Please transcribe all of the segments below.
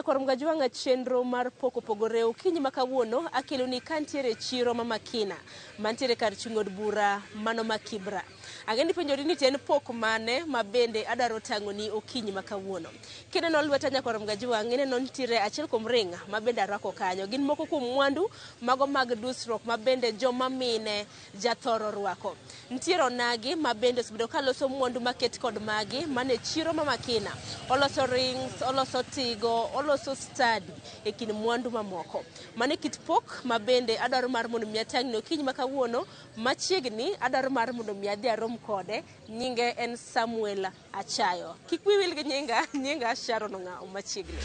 Nyakorom Gajwanga chenro mar poko pogore okinyi makawuono akelo ni kantiere chiro ma Makina mantiere kar chungod bura mano makibra. Agendi penjori ni ten pok mane ma bende adaro tango ni okinyi makawuono. Kineno lweta Nyakorom Gajwanga ineno nitiere achiel kuom ring ma bende arwako kanyo. Gin moko kuom mwandu mago mag dusruok ma bende joma mine jathoro rwako. Nitiere onagi ma bende osebedo kaloso mwandu maket kod magi mane chiro ma Makina. Oloso rings, oloso tigo, oloso stadi e kin mwandu mamoko. Mane kit pok ma bende adaro mar mondo mi atangni okinyi makawuono machiegni adaro mar mondo mi adhi arom kode. Nyinge en Samuel Achayo. Kik wi wil gi nyinga Sharon Ng'ao machiegni.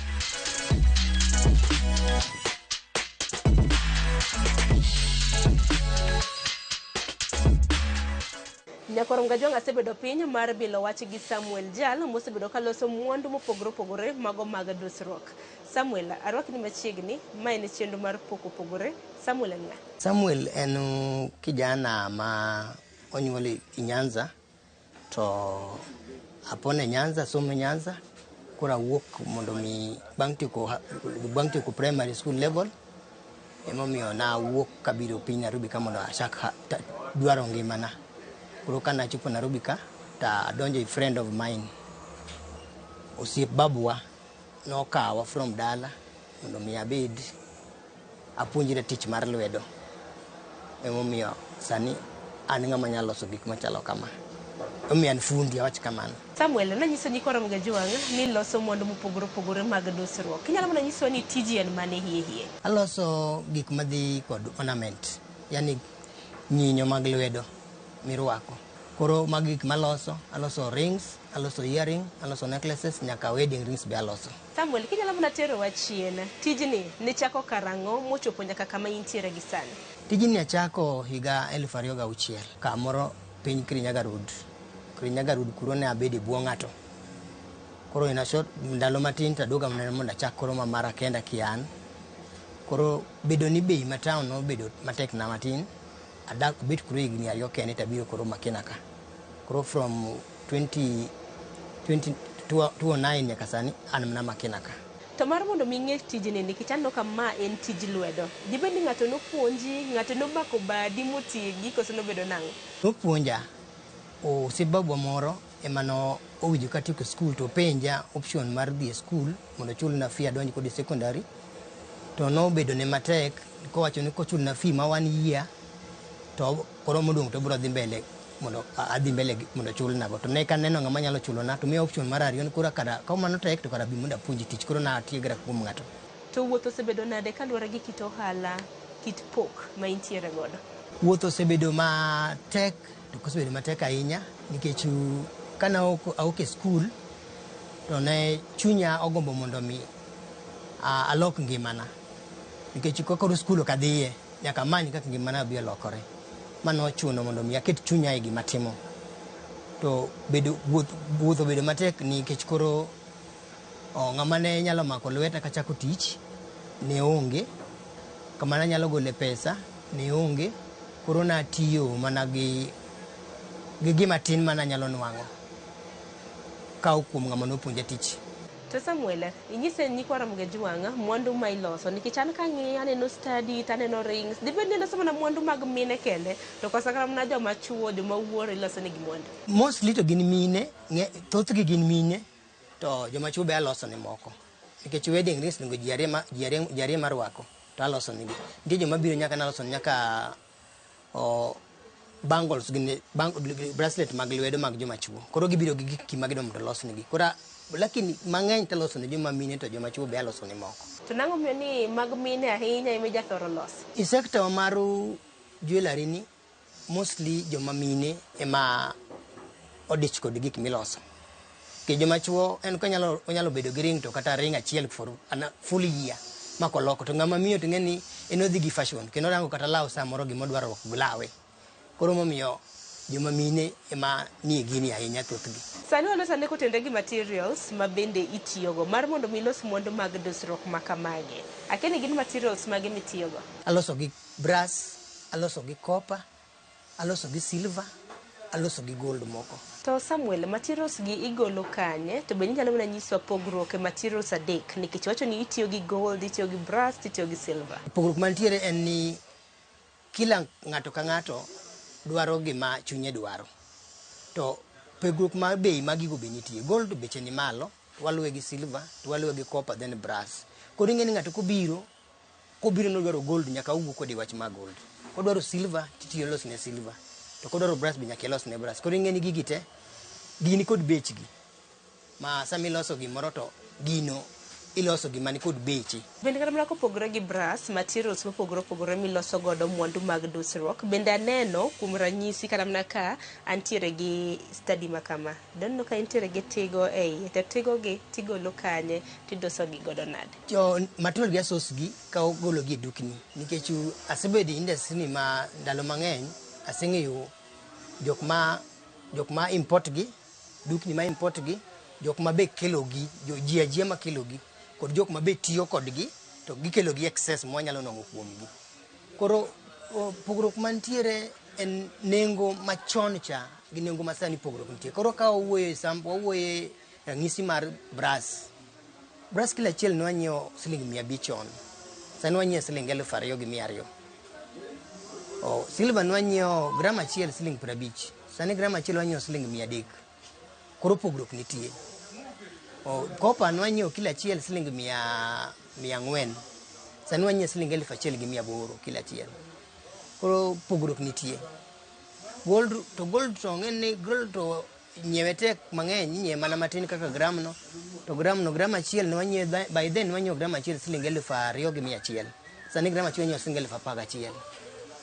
Nyakorom Gajwanga sebedo piny mar bilo wach gi Samuel Jal mosebedo kaloso mwandu mopogore opogore mago mag dusruok. Samuel, arwaki ni machiegni, ma en chenro mar poko pogore. Samuel en ng'a? Samuel en kijana ma onyuol i Nyanza, to apone Nyanza, somo Nyanza, kora wuok mondo mi bang' tieko primary school level, emomiyo na wuok kabiro piny Nairobi ka mondo achak dwaro ngimana. Koro ka nachopo Nairobi ka, ta donjo a friend of mine, osiep babwa, nokawa from dala, mondo mi abed apuonjra tich mar lwedo. Emomiyo sani an ng'ama nyalo loso gik machalo kama. Omiyo an fundi, awach kamano. Samuel, nanyiso Nyakorom Gajwanga ni loso mwandu mopogore opogore mag dusruok. Inyalo mana nyiso ni tiji en mane hie? Aloso gik madhi kod ornament, yani nyinyo mag lwedo mirwako. Koro mag gik maloso, aloso rings, aloso earring, aloso necklaces, nyaka wedding rings be aloso. Samuel, kinyalo mana tero wachien, tijni ne chako karang'o mochopo nyaka kama intiere gi sani? Tijni achako higa 2006, kamoro piny Kirinyaga Road. Kirinyaga Road kuro ne abede buo ng'ato. Koro ina short ndalo matin taduoga mondo achak koro mara kenda kian. Koro bedo ni bei ma town no bedo matek na matin. Adak bit kuro higni ariyo kende tabiro koro Makina ka. Koro from 2009 nyaka sani an mana Makina ka. To mar mondo mi ng'e tijni nikech aneno ka ma en tij lwedo. Dibed ni ng'ato nopuonji, ng'ato nobako badi motigi koso nobedo nang'o? Nopuonja. Osebabwa moro emano owinjo ka tieko skul to penja option mar dhi e skul mondo chulna fee adonj kod secondary. To nobedo ne matek kowacho ni kochulna fee ma 1 year to koro modong' to biro dhi mbele mondo adhi mbele mondo chulna go. To ne kan neno ng'ama nyalo chulona to miya option mar ariyo ni koro kada ka mano tek to kada bi mondo apuonji tich. Koro na atiegra kuom ng'ato. To wuotho osebedo nade kaluwore gi kit ohala, kit pok ma intiere godo? Wuotho osebedo matek, to kosebedo matek ahinya nikech kana aok e skul to ne chunya ogombo mondo mi alok ngimana. Nikech koro skul ok adhiye, nyaka many kaka ngimana bi lokore. Mano chuno mondo mi aket chunya e gima timo. To wuotho bedo matek nikech koro ng'ama ne nyalo mako lweta ka chako tich ne onge, kama ne nyalo gole pesa ne onge. Koro na tiyo mana gi gima tin mana nyalo nwang'o ka kuom ng'ama nopuonja tich. To Samuel, inyise Nyakorom Gajwanga mwandu ma iloso nikech an kang'iyo aneno stadi, aneno rings. Dibed ni iloso mana mwandu mag mine kende to kosa kata mana joma chuo, joma wuoro iloso negi mwandu? Mostly to gin mine, thothgi gin mine, to joma chuo be aloso ne moko. Nikech wedding rings nego ji ariyo marwako to aloso negi. Nitie joma biro nyaka naloso nyaka bangles gini bracelet mag lwedo mag joma chuo. Koro gibiro gi gik ma gidwa mondo los negi. Koro lakini mang'eny taloso ne joma mine to joma chuo be aloso ne moko. To nang'o miyo ni mag mine ahinya ema jathoro los? I sector mar jewelry ni mostly joma mine ema odich kod gik miloso. Ke joma chuo en ko onyalo bedo gi ring to kata ring achiel for full year makoloko. To ng'ama miyo to ng'eni enodhi gi fashion kendo rango kata law samoro gimodwaro rwako glawe. Koro momiyo joma mine ema nie gini ahinya thothgi. Sani walosane kotende gi materials ma bende itiyogo mar mondo mi los mwandu mag dusruok makamagi. Akeni gin materials mage mitiyogo? Aloso gi brass, aloso gi copper, aloso gi silver, aloso gi gold moko. To Samuel, materials gi igolo kanye? To be nyalo mana nyiswa pogruok e materials adek nikech wacho ni itiyo gi gold, itiyo gi brass, itiyo gi silver. Pogruok mantiere en ni kila ng'ato ka ng'ato dwaro gima chunye dwaro. To pogruok mar bei ma gigo be nitie. Gold beche ni malo, waluwe gi silver, to waluwe gi copper then brass. Koro ing'eni ng'ato kobiro nodwaro gold nyaka uwu kode wach ma gold. Kodwaro silver titiyo los ne silver. To kodwaro brass be nyaka los ne brass. Koro ing'eni gigi te gini kod bechgi. Ma sami loso gimoro to gino iloso gima ni kod beche. Bende kata mana kopogore gi brass, materials mopogore opogore miloso godo mwandu mag dusruok. Bende aneno kuom ranyisi kata mana ka antiere gi study ma kama. Donno ka intiere gi tigo ei, to tigo gi tigolo kanye tidoso gi godo nade. Jo material gi asos gi ka ogolo gi dukni nikech asebedo industry ni ma ndalo mang'eny aseng'eyo jok ma import gi, dukni ma import gi, jok ma be kelo gi, ji ajia ma kelo gi, kod jok ma be tiyo kodgi to gikelo gi excess mwanyalo nong'o kuom gi. Koro pogruok mantiere en nengo machon cha gi nengo masani pogruok nitie. Koro ka wawuoye ranyisi mar brass. Brass kila achiel ne wanyiewo siling 500 chon. Sani wanyiewo siling 2,200. Silver ne wanyiewo gram achiel siling 50. Sani gram achiel wanyiewo siling 300. Koro pogruok nitie. Copper ne wanyiewo kila achiel siling 400. Sani wanyiewo siling 1,800 kila achiel. Koro pogruok nitie. Gold to ng'eni gold to nyiewe tek mang'eny, nyiewe mana matin kaka gram no. To gram achiel ne wanyiewo by then wanyiewo gram achiel siling 2,100. Sani gram achiel wanyiewo siling 11,000.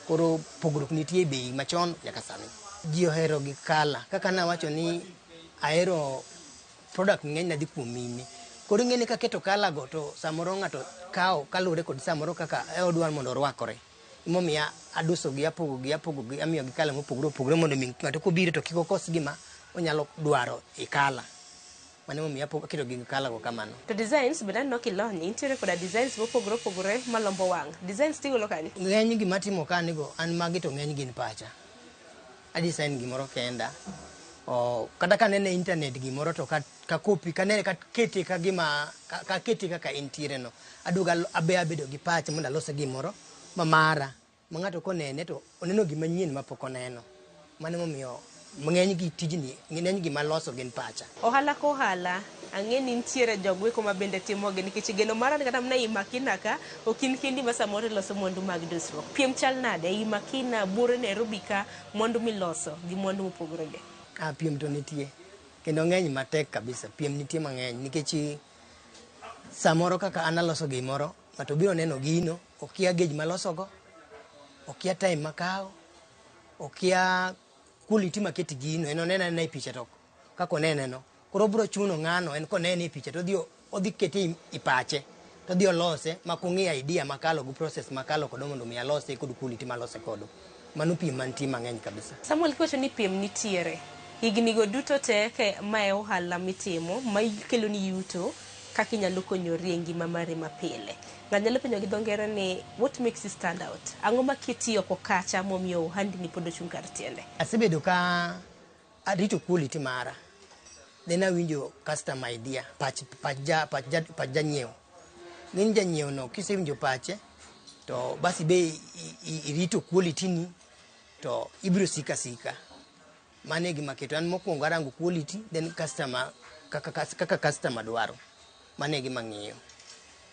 Koro pogruok nitie bei machon nyaka sani. Ji ohero gi kala. Kaka nawacho ni ahero product ng'eny na dhi kuom mine. Koro ing'eni ka keto kala go to samoro ng'ato kawo kaluwore kod samoro kaka odwar mondo orwakore. Momiya aduso gi apogo gi amiyo gi kala mopogore mondo ng'ato kobiro to kik okos gima onyalo dwaro e kala. Mane momiya aketo gi kala go kamano. To designs be naneno kilony, intiere koda designs mopogore malombo wang'. Designs tigolo kanye? Ng'eny gima timo kanigo an magi to ng'eny gin pacha. Adesign gimoro kenda. Kata ka nene internet gimoro to ka copy ka nene ka kete ka gima ka kete kaka intiere no. Aduga abedo gi pacha mondo alose gimoro mamara. Ma ng'ato konene to oneno gima nyien mapok oneno. Mane momiyo ng'eny gi tijni ng'eny gima loso gin pacha. Ohala ko ohala ang'eni nitiere jogweko ma bende timogi nikech geno mara kata mana i Makina ka okin kendi ma samoro loso mwandu mag dusruok. Piem chal nade i Makina, Buore, Nairobi ka mwandu miloso gi mwandu mopogore ge? Piem to nitie. Kendo ng'eny matek kabisa. Piem nitie mang'eny nikech samoro kaka an aloso gimoro, ng'ato biro neno gino, okia gauge maloso go, okia time makawo, okia quality maket gino, en onena e picha to kako neneno. Koro biro chuno ng'ano en konene e picha to odhi kete i pache, to odhi olose makong'e idea makalo go process makalo kodo mondo mi alose kod quality malose kodo. Mano piem mantie mang'eny kabisa. Samuel, kiwacho ni piem nitiere, higni go duto te ke mae ohala mitimo ma kelo ni yuto kaka inyalo konyori e ngima mari mapile. Ng'anyalo penjo gi dho ngere ni what makes you stand out? Ang'o makitiyo ko kacha momiyo ohandi ni pod ochung' kar tiende? Asebedo ka arito quality mara. Then awinjo customer idea, pach janyiewo. Ng'eny janyiewo no kisewinjo pache to basi be irito quality ni to ibiro sika. Mane gima keto an mokwongo arango quality then customer kaka customer dwaro. Mane gima ng'iyo.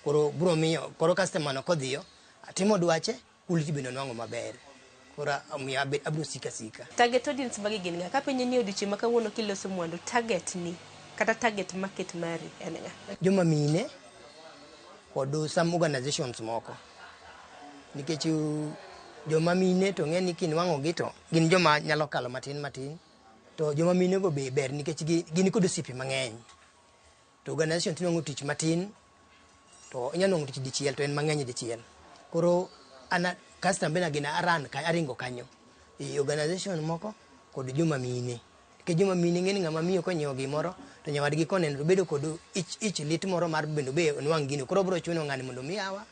Koro customer no kodhiyo atimo dwache quality bende nwang'o maber. Koro omiyo abiro sika. Target audience magi gin ga ka penye ni odiochieng' ma kawuono kiloso mwandu target ni kata target market mari en ga? Joma mine kod some organizations moko. Nikech joma mine to ng'eni kinwang'o gi to gin joma nyalo kalo matin. To joma mine go be ber nikech gin kod osiepe mang'eny. To organization tinwang'o tich matin to inyalo nwang'o tich dichiel to en mang'eny dichiel. Koro ana customer bena gina aringo kanyo. Organization moko kod joma mine. Nikech joma mine ng'eni ng'ama miyo konyiewo gimoro to nyawadgi koneno bedo kod ich lit moro mar bendo be nwang' gino. Koro biro chuno ng'ani mondo miyawa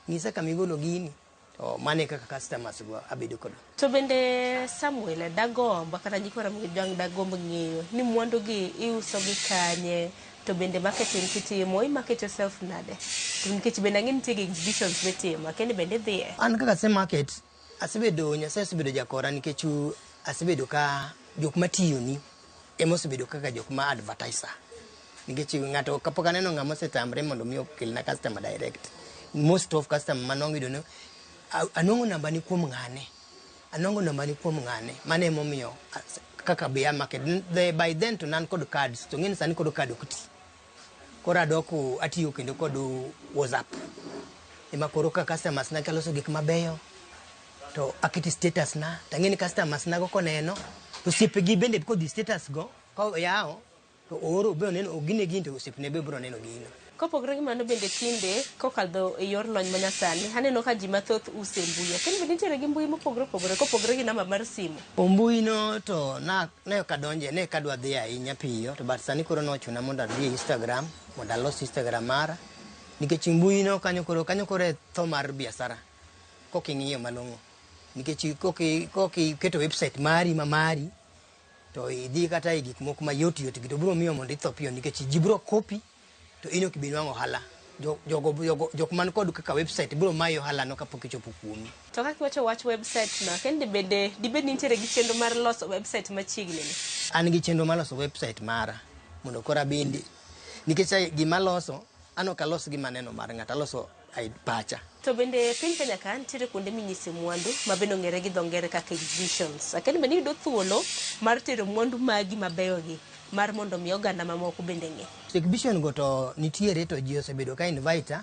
ng'isa kama igolo gini to mane kaka customers go abedo kod. To bende Samuel dagomba kata nyikwara mgidwang dagomb ng'eyo ni mwandu gi iuso gi kanye, to bende marketing kitimo market yourself nade, to nikech bende ang'e nitie exhibitions mitimo kendo bende dhiye. An kaka se market asebedo Nyasaye asebedo jakora nikech asebedo ka jok matiyo ni emosebedo kaka jok ma advertiser, nikech ng'ato kapok aneno ng'ama osetamre mondo mi okel na customer direct. Most of customer manongo ido no anongo namba ni kuom ng'ane, mane momiyo kaka be market by then to nan kod cards to ng'eni sani kod card okti, koro adoko atiyo kendo kod WhatsApp ema koro ka customers na kaloso gik mabeyo to akiti status na tang'eni customers na go koneno to siepegi bende kod status go ka yawo to oro be oneno ogine gin to osiepne be bro neno gino. Kopogre gi mano bende kinde kokadho e yor lony manyasani aneno ka ji mathoth use mbui, kendo bende nitiere gi mbui mopogre kopogre gi namba mar simu. Mbui no to ne kadonje ne kadwa dhi ahinya piyo, to but sani koro nochuna mondo adhi Instagram mondo alos Instagram mara, nikech mbui no kanyo koro tho mar biashara koking'iyo malong'o, nikech kokiketo website mari mamari to idhi kata e gik moko mayot to biro miyo mondo itho piyo, nikech ji biro copy to ino kibinwango hala jok man kod kaka website biro mayo hala no kapok ichopo kuomi. To kaka wacho wach website no kende bende dibed nitiere gi chenro mar loso website machiegni ni? An gi chenro mar loso website mara mondo kora bende nikech gima loso ano kalos gima neno mar ng'ata loso ai pacha. To bende piny Kenya ka nitiere kuonde minyise mwandu ma bende ong'ere gi dho ngere kaka exhibitions, kendo bende yudo thuolo mar tero mwandu magi mabeyo gi mar mondo mi oganda mamoko bende ng'e. Exhibition go to nitiere to ji osebedo ka invite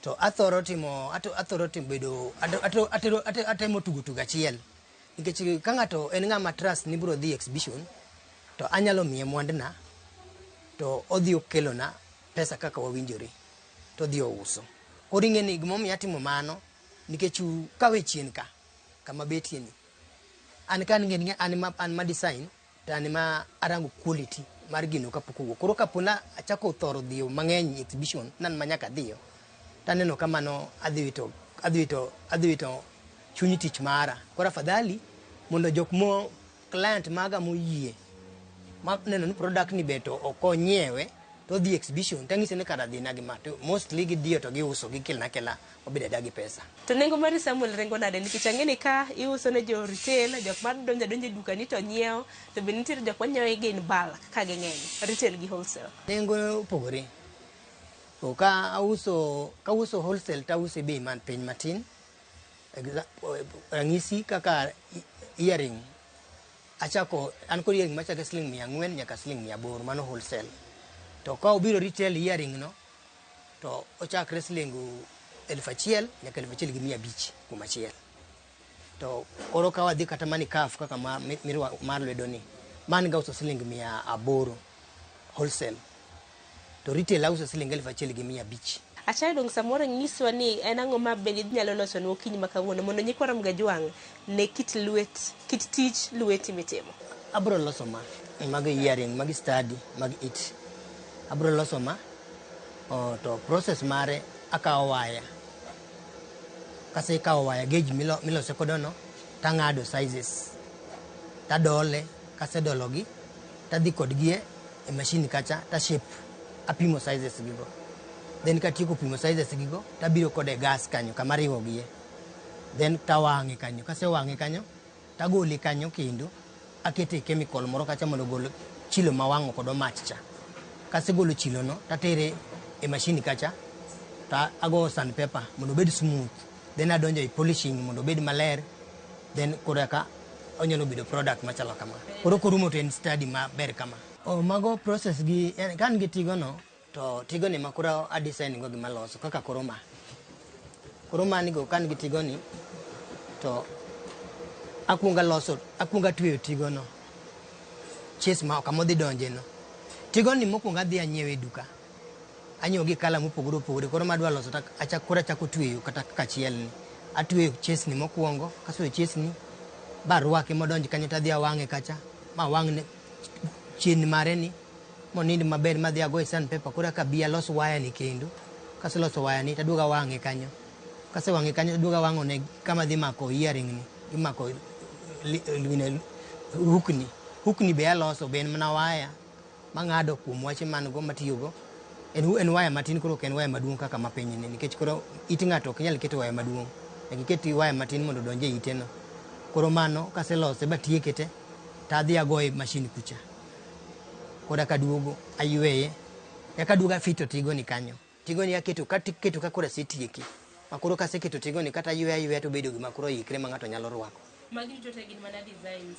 to athoro bedo atemo tugo achiel, nikech ka ng'ato en ng'ama trust ni biro dhi exhibition to anyalo miye mwandna to odhi okelona pesa kaka wawinjore to odhi ouso. Koro ing'eni gimomiyo atimo mano nikech kawe chien ka kama betie ni an kan ng'eni an ma design to an ma arango quality mar gino kapok owuok. Koro kapona achako thoro dhiyo mang'eny exhibition nan manyaka dhiyo taneno kamano adhi wito chuny tich mara. Koro afadhali mondo jok mo client maga moyie ma neno ni product ni beto okonyiewe to dhi exhibition tang'ise ni kada dhi na gi ma to mostly gidiyo to giuso gikelna obede dagi pesa. To nengo mar Samuel rengo nade, nikech ang'eni ka iuso ne jo retail, jok mar donjo e duka ni to nyiewo, to bende nitiere jok manyiewo gi in bulk ka ging'eny, retail gi wholesale. Nengo opogore. To ka uso wholesale ta uso bei man piny matin. Rangisi kaka earring achako an kod earring machako siling 400 nyaka siling 800, mano wholesale. To ka obiro retail earring no to ochakre siling 1,000 nyaka 1,500 kuom achiel. To koro ka wadhi kata mani kaf kaka mar lwedo ni man ga uso siling 800 wholesale, to retail auso siling 1,500. Achai dong samoro nyiswa ni en ang'o ma bende nyalo loso no okinyi ma kawuono mondo nyikwara Mgajwang' ne kit tich lweti mitimo. Abro loso mag earring, mag study, mag it. Abro loso to process mare akawo waya. Kase kawo waya gauge milose kodono tang'ado sizes tadole, kase dologi tadhi kodgi e machine kacha ta shape apimo sizes gigo. Then katieko pimo sizes gigo tabiro kode gas kanyo kama riwogie, then tawang'e kanyo. Kase wang'e kanyo tagole kanyo kendo akete chemical moro kacha mondo gol chilo mawang'o kod mach cha. Kase golo chilo no tatere e machine kacha ta ago sandpaper mondo bed smooth, then adonjo e polishing mondo bed maler, then koraka onyalo bedo product machalo kama. Koro korumo to en study maber kama. Mago process gi kan gi tigo no to tigo ni makura a design go gima loso kaka koroma ni go kan gi tigo ni to akunga tweyo tigo no chase ma kama dhi donje no. Tigo ni mokwongo adhi anyiewe duka, anyiewo gi kala mopogore opogore. Koro madwa loso achako tweyo kata kachiel ni atweyo chase ni mokwongo, kaso chase ni barwake modonj kanyo tadhi awang'e kacha ma wang'ne chien mare ni monindi maber madhi ago e sandpaper. Koro ka bi alos waya ni kendo kase loso waya ni taduoga wang'e kanyo Kasewang'e kanyo duoga wang'one kama dhi mako earring ni, imako hukni be aloso, be en mana waya mang'ado kuom wache man go matiyogo. En waya matin, koro ok en waya maduong' kaka mapiny ni, nikech koro it ng'ato ok nyal keto waya maduong', iketi waya matin mondo donje iteno. Koro mano kaselose batieke te, tadhi agoye mashin kucha, koda kaduogo ayueye, eka duoga fito tigoni kanyo. Tigoni aketo ka koro asetieki, makoro kaseketo tigoni kata ayueya to bedo gima koro ikre ma ng'ato nyalo rwako. Magi to gin mana designs.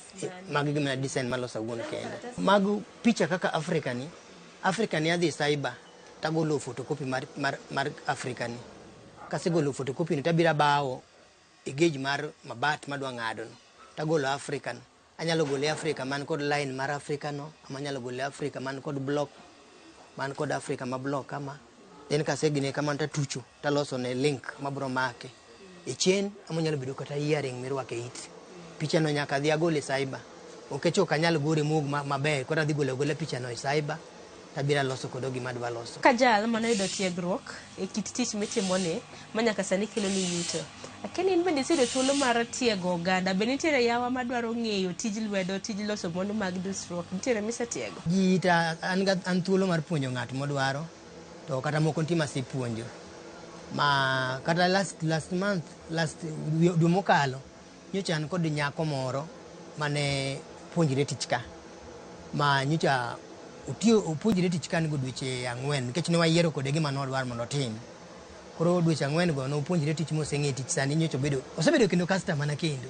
Magi gin mana design maloso wuon kende. Mag picha kaka Africa ni adhi cyber tagolo photocopy mar Africa ni. Kasegolo photocopy ni tabira bawo e gauge mar mabat madwa ng'ado no, tagolo African. Anyalo gole Africa man kod line mar Africa no, amanyalo gole Africa man kod block, man kod Africa ma block kama. Then kasegine kama tatucho taloso ne link mabro make e chain, amanyalo bedo kata earring mirwake it. Picha no nyaka dhi agole cyber, okecho kanyal gore mug maber, kora dhi gole picha no e cyber, tabira loso kodo gima dwa loso. Kajal manoyudo tiegruok e kit tich mitimone manyaka sani kelo ni yuto. Akeni in bende iseyudo thuolo mar tiego oganda, be nitiere yawa madwaro ng'eyo tij lwedo, tij loso mwandu mag dusruok, nitiere misetiego? Jita an thuolo mar puonjo ng'at modwaro, to kata moko nitie masepuonjo. Ma kata last month, dwe mokalo, nyocha an kod nyako moro mane puonjire tich ka. Ma nyocha opuonjire tich ka nigo dweche 4, nikech ne wayiero kode gima nodwaro mondo otim. Koro dweche 4 go nopuonjire tich moseng'e tich, sani nyocha osebedo kendo customer na kendo.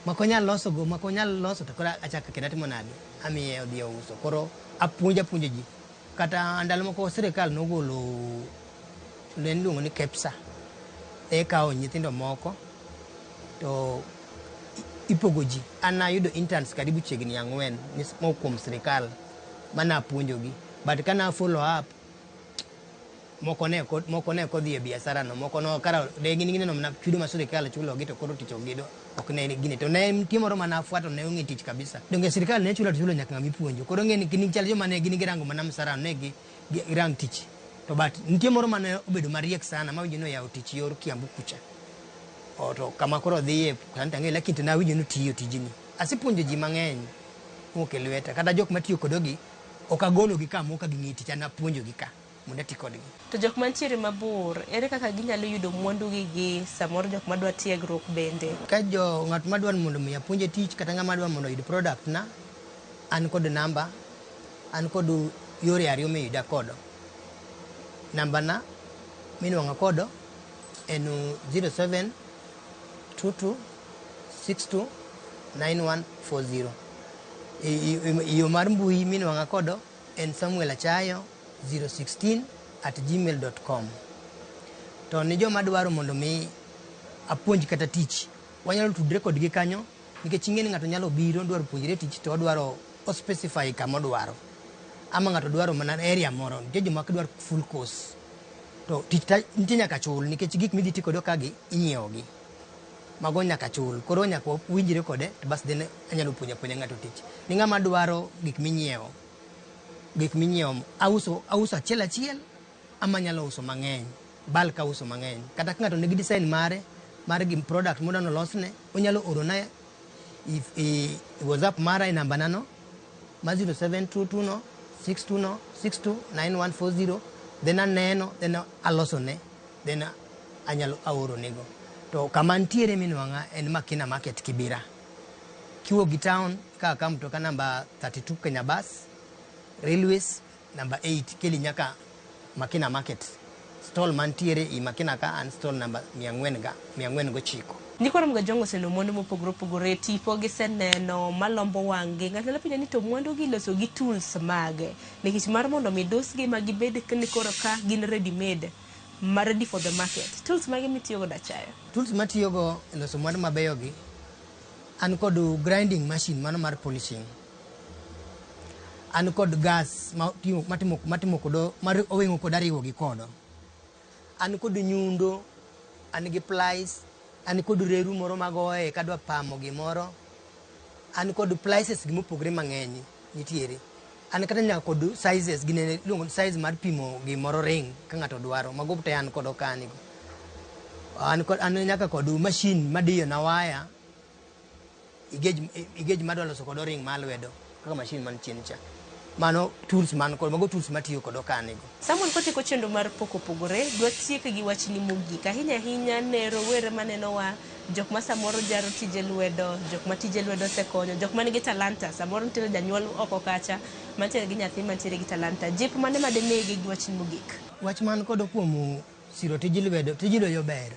Makonyal loso to koro achaka kendo atimo nade, amiye odhi ouso. Koro apuonjo ji. Kata ndalo moko sirikal nogolo len luongo ni KEPSA, ekawo nyithindo moko to ipogo ji. An ayudo interns karibu chiegni 4 kuom sirikal mana puonjogi, but kana follow up moko ne kodhi e biashara no, moko no kara de gin no na chudo ma sirikal chulo gi to koro tich ogido ok ne gine to ne nitie moro mana fuato ne ong'e tich kabisa. Donge sirikal ne chulo nyaka ng'ami puonjo, koro ng'e ni gin chal joma ne gin girango mana msara ne gi rang tich. To but nitie moro mana obedo mariek sana ma winjo no yawo tich yor Kiambu kucha. To kama koro dhiye kanta ng'e, lakini to na winjo no tiyo tijni. Asipuonjo ji mang'eny moke lweta, kata jok matiyo kodogi ok agolo gi ka moka ging'e tich, ana puonjo gi ka mondo ati kodgi. To jok mantiere mabor, ere kaka ginyalo yudo mwandu gi samoro jok madwa tiegruok bende? Ka ng'at madwa mondo mi apuonje tich kata ng'ama dwa mondo oyud product na, an kod namba, an kod yore ariyo miyuda kodo. Namba na minuang'a kodo en 0722629140. Iyo mar mbui minuang'a kodo en samuelachayo016@gmail.com. To ni joma dwaro mondo mi apuonj kata tich, wanyalo tudre kodgi kanyo, nikech ing'e ni ng'ato nyalo biro dwaro puonjre tich to odwaro specify kama odwaro, ama ng'ato dwaro mana area moro. Nitie joma dwaro full course, to tich nitie nyaka chul, nikech gik midhi ti kodo kagi inyiewogi, mago nyaka chul. Koro nyaka winjre kode to bas then anyalo puonja ng'ato tich. Ni ng'ama dwaro gik minyiewo auso achiel ama nyalo uso mang'eny, bulk auso mang'eny. Kata ka ng'ato nigi design mare gi product modano losne, onyalo oro na WhatsApp mara e namba nano ma 0722629140, then aneno, then alosone, then anyalo aoro nego. To kama ntiere minwang'a en Makina Market Kibira. Kiwuok gi town ka mtoka namba 32 Kenya Bus, Railways namba 8 keli nyaka Makina Market. Stall mantiere i Makina ka an stall namba 409. Nikwara mga jongo seno mwandu mopogore tipo gi seneno malombo wang'gi. Ng'ato lapinja ni to mwandu gi loso gi tools mage, nikech mar mondo mi dusgi ma gibed ni koro ka gin ready made, ready for the market. Tools mage mitiyogo Dachayo? Tools matiyogo e loso mwandu mabeyo gi, an kod grinding machine mano mar polishing. An kod gas matimo kodo mar oweng'o kod ariwo gi kodo. An kod nyundo, an gi plies, an kod reru moro magoye kadwa pamo gimoro. An kod plies gi mopogre mang'eny nitiere. An kata nyaka kod sizes gine luongo size mar pimo gimoro ring ka ng'ato dwaro, mago te an kod okanigo. an nyaka kod machine madiyo na waya igej madwa loso kod ring malwedo kaka machine man chien cha. Mano tools man kod mago tools matiyo kod kanego. Samuel kotieko chenro mar poko pogore dwa tieke gi wachni mogik ahinya ne rowere maneno wa jok ma samoro jaro tije lwedo, jok ma tije lwedo osekonyo, jok man gi talanta, samoro nitie janyuol oko kacha mantiere gi nyathi mantiere gi talanta. Jip mane madenegi gi wachni mogik? Wach man kod kuom siro tije lwedo ber.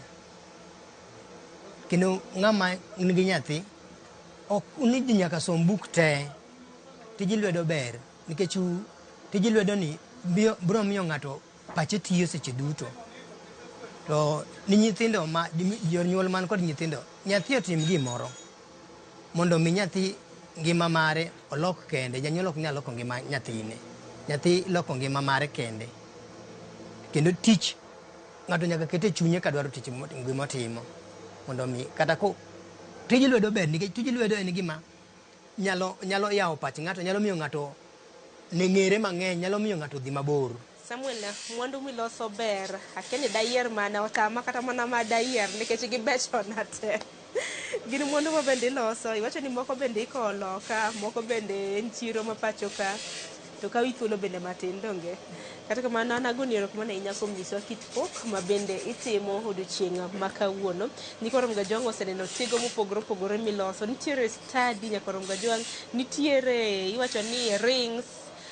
Kendo ng'ama nigi nyathi ok unidi nyaka som buk te. Tije lwedo ber nikech tije lwedo ni biro miyo ng'ato pache tiyo seche duto. To ni nyithindo ma jonyuol man kod nyithindo, nyathi otim gimoro mondo mi nyathi ngima mare olok kende, janyuol ok nyal loko ngima nyathine. Nyathi loko ngima mare kende. Kendo tich ng'ato nyaka kete chunye ka dwaro tich gima timo mondo mi kata ko tije lwedo ber nikech tije lwedo en gima nyalo yawo pach ng'ato, nyalo miyo ng'ato ng'ere mang'eny, nyalo miyo ng'ato dhi mabor. Samuel, mwandu miloso ber, akeni dayier mana otama kata mana ma dayier nikech gibecho na te. Gin mwandu ma bende iloso, iwacho ni moko bende iko loka, moko bende en chiro ma pacho ka, to kawi thuolo bende matin donge. Kata kamano an agoni erokamano ahinya kuom nyisowa kit pok ma bende itimo odiochieng' ma kawuono. Nyakwarom Gajwang' oseneno tiego mopogore opogore miloso, nitiere stadi Nyakwarom Gajwang', nitiere iwacho ni rings.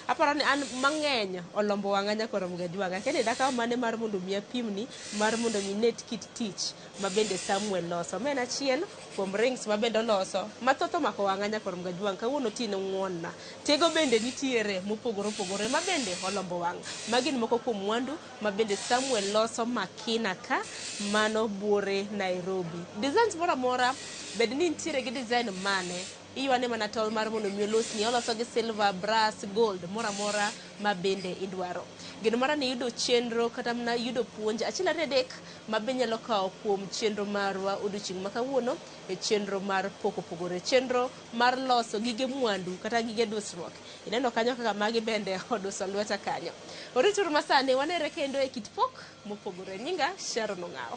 Aparo ni an mang'eny olombo wang'a Nyakwarom Gajwang'. Akeni dakaw mane mar mondo mi apimni, mar mondo mi net kit tich ma bende Samuel loso. Ma en achiel kuom rings ma bende oloso, mathoth omako wang'a Nyakwarom Gajwang'. Kawuono otieno ng'won na. Tego bende nitiere mopogore opogore ma bende olombo wang'. Magin moko kuom mwandu ma bende Samuel loso Makina ka, mano buore Nairobi. Designs moro amora bed ni nitiere gi design mane iywane mana tol mar mondo mi olosni, oloso gi silver, brass, gold, moro amora ma bende idwaro. Gino mara ni yudo chenro kata mana yudo puonj achiel ariyo adek ma be nyalo kawo kuom chenro marwa odiochieng' ma kawuono e chenro mar poko pogore, chenro mar loso gige mwandu kata gige dusruok. Ineno kanyo kaka magi bende oduso lweta kanyo. Orituru masani wanere kendo e kit pok mopogore. Nyinga Sharon Ong'aw.